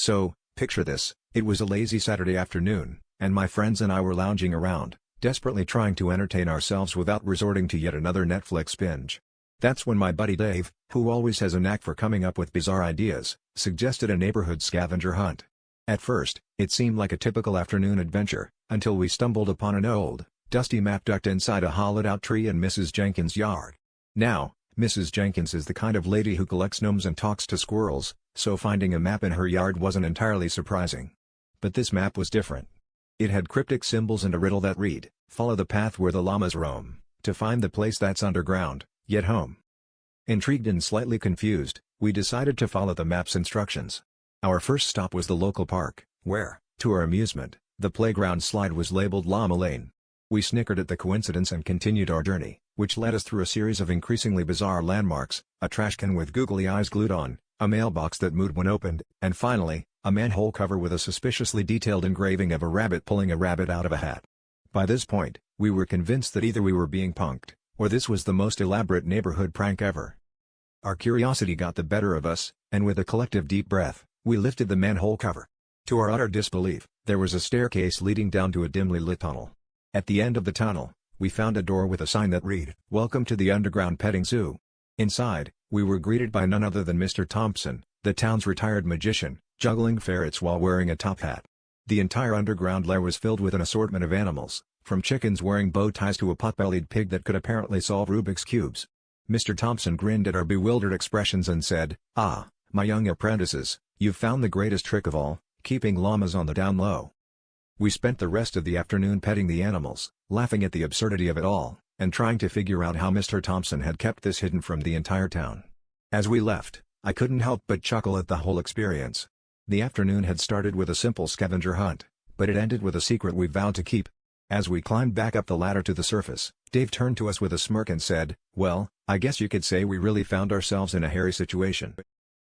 So, picture this, it was a lazy Saturday afternoon, and my friends and I were lounging around, desperately trying to entertain ourselves without resorting to yet another Netflix binge. That's when my buddy Dave, who always has a knack for coming up with bizarre ideas, suggested a neighborhood scavenger hunt. At first, it seemed like a typical afternoon adventure, until we stumbled upon an old, dusty map tucked inside a hollowed-out tree in Mrs. Jenkins' yard. Now, Mrs. Jenkins is the kind of lady who collects gnomes and talks to squirrels, so finding a map in her yard wasn't entirely surprising. But this map was different. It had cryptic symbols and a riddle that read, "Follow the path where the llamas roam, to find the place that's underground, yet home." Intrigued and slightly confused, we decided to follow the map's instructions. Our first stop was the local park, where, to our amusement, the playground slide was labeled Llama Lane. We snickered at the coincidence and continued our journey, which led us through a series of increasingly bizarre landmarks, a trash can with googly eyes glued on, a mailbox that moved when opened, and finally, a manhole cover with a suspiciously detailed engraving of a rabbit pulling a rabbit out of a hat. By this point, we were convinced that either we were being punked, or this was the most elaborate neighborhood prank ever. Our curiosity got the better of us, and with a collective deep breath, we lifted the manhole cover. To our utter disbelief, there was a staircase leading down to a dimly lit tunnel. At the end of the tunnel, we found a door with a sign that read, "Welcome to the Underground Petting Zoo." Inside, we were greeted by none other than Mr. Thompson, the town's retired magician, juggling ferrets while wearing a top hat. The entire underground lair was filled with an assortment of animals, from chickens wearing bow ties to a pot-bellied pig that could apparently solve Rubik's Cubes. Mr. Thompson grinned at our bewildered expressions and said, "Ah, my young apprentices, you've found the greatest trick of all, keeping llamas on the down low." We spent the rest of the afternoon petting the animals, laughing at the absurdity of it all, and trying to figure out how Mr. Thompson had kept this hidden from the entire town. As we left, I couldn't help but chuckle at the whole experience. The afternoon had started with a simple scavenger hunt, but it ended with a secret we vowed to keep. As we climbed back up the ladder to the surface, Dave turned to us with a smirk and said, "Well, I guess you could say we really found ourselves in a hairy situation."